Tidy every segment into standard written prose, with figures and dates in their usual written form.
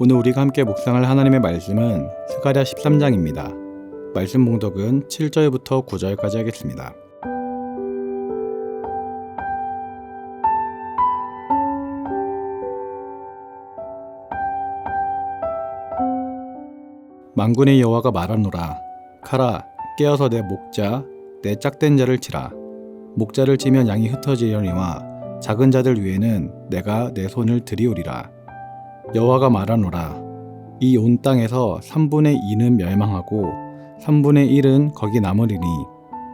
오늘 우리가 함께 묵상할 하나님의 말씀은 스가랴 13장입니다. 말씀 봉독은 7절부터 9절까지 하겠습니다. 만군의 여호와가 말하노라. 카라, 깨어서 내 목자, 내 짝된 자를 치라. 목자를 치면 양이 흩어지려니와 작은 자들 위에는 내가 내 손을 들이오리라. 여호와가 말하노라. 이 온 땅에서 3분의 2는 멸망하고 3분의 1은 거기 남으리니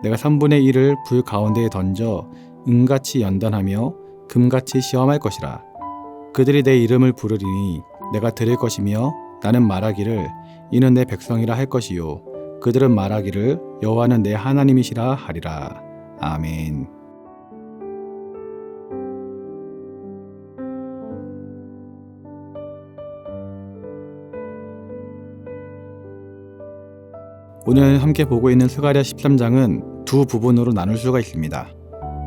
내가 3분의 1을 불 가운데에 던져 은같이 연단하며 금같이 시험할 것이라. 그들이 내 이름을 부르리니 내가 들을 것이며 나는 말하기를 이는 내 백성이라 할 것이요 그들은 말하기를 여호와는 내 하나님이시라 하리라. 아멘. 오늘 함께 보고 있는 스가랴 13장은 두 부분으로 나눌 수가 있습니다.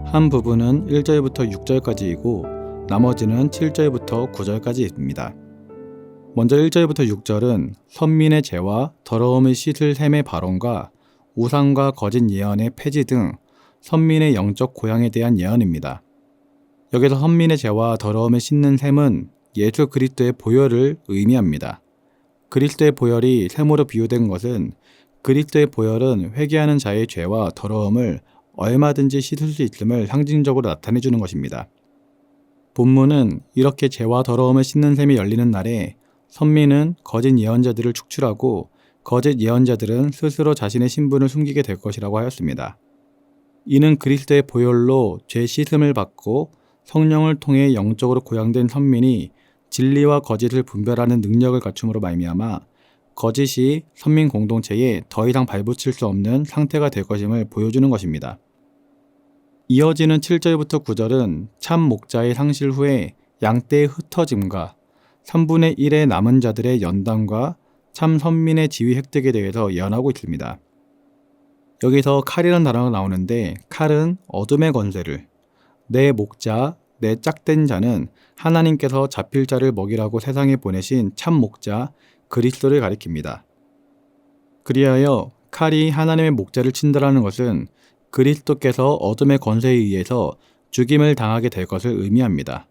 한 부분은 1절부터 6절까지이고 나머지는 7절부터 9절까지 있습니다. 먼저 1절부터 6절은 선민의 죄와 더러움을 씻을 셈의 발언과 우상과 거짓 예언의 폐지 등 선민의 영적 고향에 대한 예언입니다. 여기서 선민의 죄와 더러움을 씻는 셈은 예수 그리스도의 보혈을 의미합니다. 그리스도의 보혈이 셈으로 비유된 것은 그리스도의 보혈은 회개하는 자의 죄와 더러움을 얼마든지 씻을 수 있음을 상징적으로 나타내주는 것입니다. 본문은 이렇게 죄와 더러움을 씻는 셈이 열리는 날에 선민은 거짓 예언자들을 축출하고 거짓 예언자들은 스스로 자신의 신분을 숨기게 될 것이라고 하였습니다. 이는 그리스도의 보혈로 죄 씻음을 받고 성령을 통해 영적으로 고양된 선민이 진리와 거짓을 분별하는 능력을 갖춤으로 말미암아 거짓이 선민 공동체에 더 이상 발붙일 수 없는 상태가 될 것임을 보여주는 것입니다. 이어지는 7절부터 9절은 참 목자의 상실 후에 양떼의 흩어짐과 3분의 1의 남은 자들의 연단과 참 선민의 지위 획득에 대해서 예언하고 있습니다. 여기서 칼이라는 단어가 나오는데 칼은 어둠의 권세를, 내 목자, 내 짝된 자는 하나님께서 잡힐 자를 먹이라고 세상에 보내신 참 목자 그리스도를 가리킵니다. 그리하여 칼이 하나님의 목자를 친다라는 것은 그리스도께서 어둠의 권세에 의해서 죽임을 당하게 될 것을 의미합니다.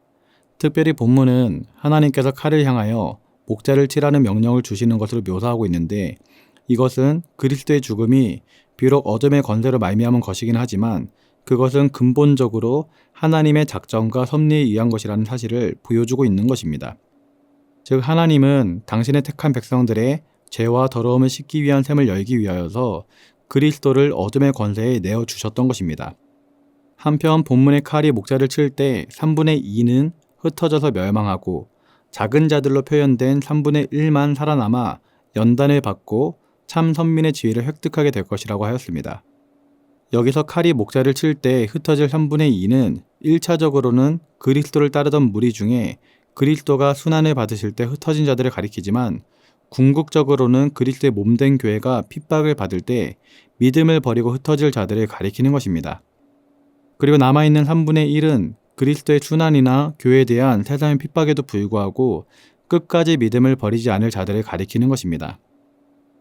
특별히 본문은 하나님께서 칼을 향하여 목자를 치라는 명령을 주시는 것으로 묘사하고 있는데 이것은 그리스도의 죽음이 비록 어둠의 권세로 말미암은 것이긴 하지만 그것은 근본적으로 하나님의 작정과 섭리에 의한 것이라는 사실을 보여주고 있는 것입니다. 즉 하나님은 당신의 택한 백성들의 죄와 더러움을 씻기 위한 셈을 열기 위하여서 그리스도를 어둠의 권세에 내어주셨던 것입니다. 한편 본문의 칼이 목자를 칠 때 3분의 2는 흩어져서 멸망하고 작은 자들로 표현된 3분의 1만 살아남아 연단을 받고 참 선민의 지위를 획득하게 될 것이라고 하였습니다. 여기서 칼이 목자를 칠 때 흩어질 3분의 2는 1차적으로는 그리스도를 따르던 무리 중에 그리스도가 순환을 받으실 때 흩어진 자들을 가리키지만 궁극적으로는 그리스도의 몸된 교회가 핍박을 받을 때 믿음을 버리고 흩어질 자들을 가리키는 것입니다. 그리고 남아있는 3분의 1은 그리스도의 순환이나 교회에 대한 세상의 핍박에도 불구하고 끝까지 믿음을 버리지 않을 자들을 가리키는 것입니다.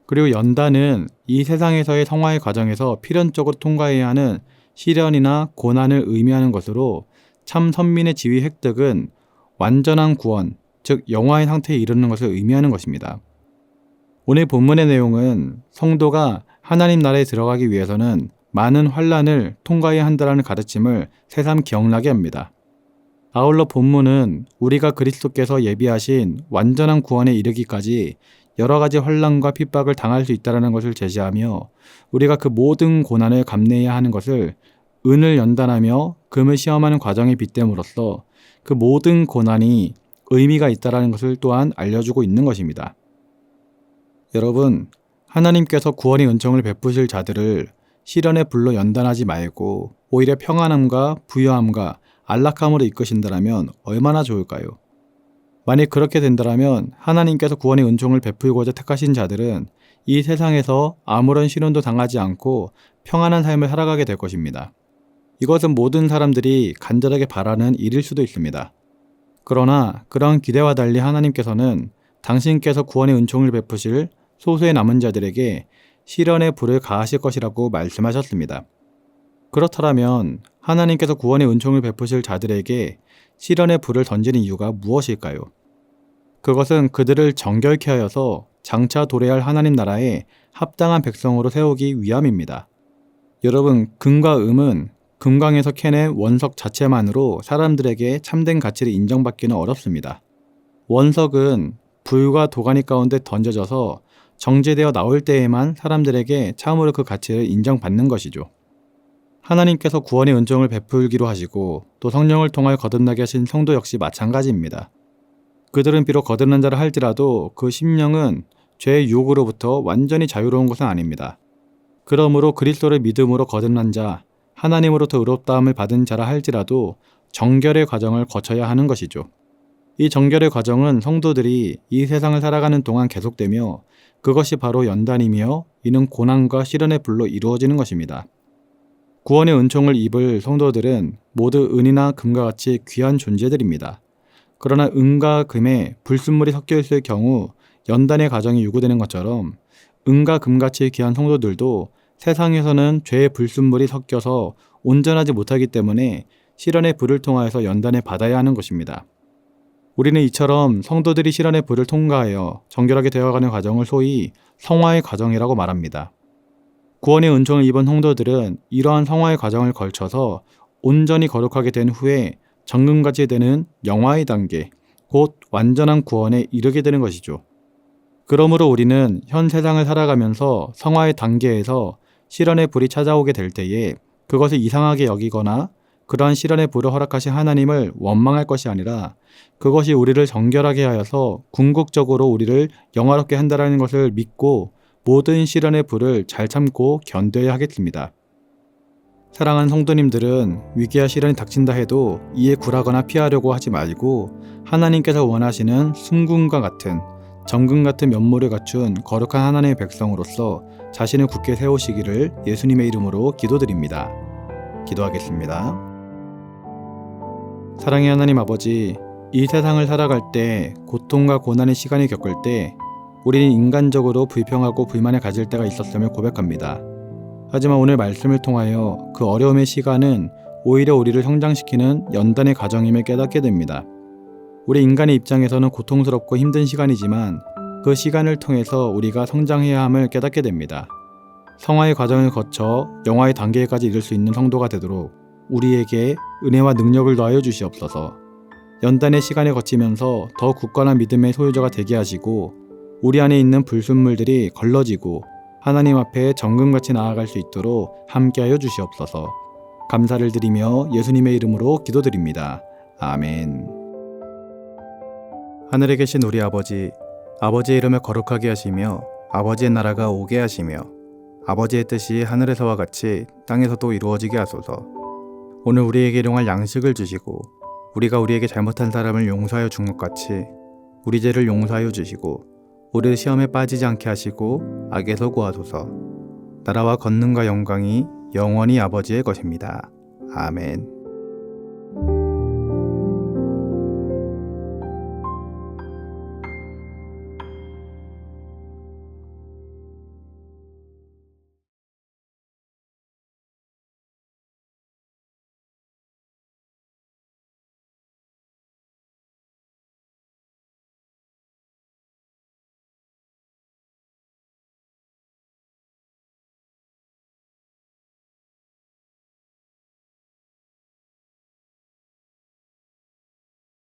그리고 연단은 이 세상에서의 성화의 과정에서 필연적으로 통과해야 하는 시련이나 고난을 의미하는 것으로 참 선민의 지위 획득은 완전한 구원, 즉 영화의 상태에 이르는 것을 의미하는 것입니다. 오늘 본문의 내용은 성도가 하나님 나라에 들어가기 위해서는 많은 환난을 통과해야 한다는 가르침을 새삼 기억나게 합니다. 아울러 본문은 우리가 그리스도께서 예비하신 완전한 구원에 이르기까지 여러 가지 환난과 핍박을 당할 수 있다는 것을 제시하며 우리가 그 모든 고난을 감내해야 하는 것을 은을 연단하며 금을 시험하는 과정에 빗댐으로써 그 모든 고난이 의미가 있다는 것을 또한 알려주고 있는 것입니다. 여러분, 하나님께서 구원의 은총을 베푸실 자들을 시련의 불로 연단하지 말고 오히려 평안함과 부유함과 안락함으로 이끄신다면 얼마나 좋을까요? 만약 그렇게 된다면 하나님께서 구원의 은총을 베풀고자 택하신 자들은 이 세상에서 아무런 시련도 당하지 않고 평안한 삶을 살아가게 될 것입니다. 이것은 모든 사람들이 간절하게 바라는 일일 수도 있습니다. 그러나 그런 기대와 달리 하나님께서는 당신께서 구원의 은총을 베푸실 소수의 남은 자들에게 시련의 불을 가하실 것이라고 말씀하셨습니다. 그렇다면 하나님께서 구원의 은총을 베푸실 자들에게 시련의 불을 던지는 이유가 무엇일까요? 그것은 그들을 정결케 하여서 장차 도래할 하나님 나라에 합당한 백성으로 세우기 위함입니다. 여러분, 금과 음은 금광에서 캐낸 원석 자체만으로 사람들에게 참된 가치를 인정받기는 어렵습니다. 원석은 불과 도가니 가운데 던져져서 정제되어 나올 때에만 사람들에게 참으로 그 가치를 인정받는 것이죠. 하나님께서 구원의 은총을 베풀기로 하시고 또 성령을 통하여 거듭나게 하신 성도 역시 마찬가지입니다. 그들은 비록 거듭난 자라 할지라도 그 심령은 죄의 유혹으로부터 완전히 자유로운 것은 아닙니다. 그러므로 그리스도를 믿음으로 거듭난 자, 하나님으로부터 의롭다함을 받은 자라 할지라도 정결의 과정을 거쳐야 하는 것이죠. 이 정결의 과정은 성도들이 이 세상을 살아가는 동안 계속되며 그것이 바로 연단이며 이는 고난과 시련의 불로 이루어지는 것입니다. 구원의 은총을 입을 성도들은 모두 은이나 금과 같이 귀한 존재들입니다. 그러나 은과 금에 불순물이 섞여 있을 경우 연단의 과정이 요구되는 것처럼 은과 금같이 귀한 성도들도 세상에서는 죄의 불순물이 섞여서 온전하지 못하기 때문에 시련의 불을 통하여서 연단을 받아야 하는 것입니다. 우리는 이처럼 성도들이 시련의 불을 통과하여 정결하게 되어가는 과정을 소위 성화의 과정이라고 말합니다. 구원의 은총을 입은 성도들은 이러한 성화의 과정을 걸쳐서 온전히 거룩하게 된 후에 정금같이 되는 영화의 단계, 곧 완전한 구원에 이르게 되는 것이죠. 그러므로 우리는 현 세상을 살아가면서 성화의 단계에서 시련의 불이 찾아오게 될 때에 그것을 이상하게 여기거나 그러한 시련의 불을 허락하신 하나님을 원망할 것이 아니라 그것이 우리를 정결하게 하여서 궁극적으로 우리를 영화롭게 한다는 것을 믿고 모든 시련의 불을 잘 참고 견뎌야 하겠습니다. 사랑하는 성도님들은 위기와 시련이 닥친다 해도 이에 굴하거나 피하려고 하지 말고 하나님께서 원하시는 순금과 같은 정금 같은 면모를 갖춘 거룩한 하나님의 백성으로서 자신을 굳게 세우시기를 예수님의 이름으로 기도드립니다. 기도하겠습니다. 사랑의 하나님 아버지, 이 세상을 살아갈 때 고통과 고난의 시간을 겪을 때 우리는 인간적으로 불평하고 불만을 가질 때가 있었음을 고백합니다. 하지만 오늘 말씀을 통하여 그 어려움의 시간은 오히려 우리를 성장시키는 연단의 과정임을 깨닫게 됩니다. 우리 인간의 입장에서는 고통스럽고 힘든 시간이지만 그 시간을 통해서 우리가 성장해야 함을 깨닫게 됩니다. 성화의 과정을 거쳐 영화의 단계까지 이를 수 있는 성도가 되도록 우리에게 은혜와 능력을 더하여 주시옵소서. 연단의 시간을 거치면서 더 굳건한 믿음의 소유자가 되게 하시고 우리 안에 있는 불순물들이 걸러지고 하나님 앞에 정금같이 나아갈 수 있도록 함께하여 주시옵소서. 감사를 드리며 예수님의 이름으로 기도드립니다. 아멘. 하늘에 계신 우리 아버지, 아버지의 이름을 거룩하게 하시며 아버지의 나라가 오게 하시며 아버지의 뜻이 하늘에서와 같이 땅에서도 이루어지게 하소서. 오늘 우리에게 일용할 양식을 주시고 우리가 우리에게 잘못한 사람을 용서하여 준 것 같이 우리 죄를 용서하여 주시고 우리를 시험에 빠지지 않게 하시고 악에서 구하소서. 나라와 권능과 영광이 영원히 아버지의 것입니다. 아멘.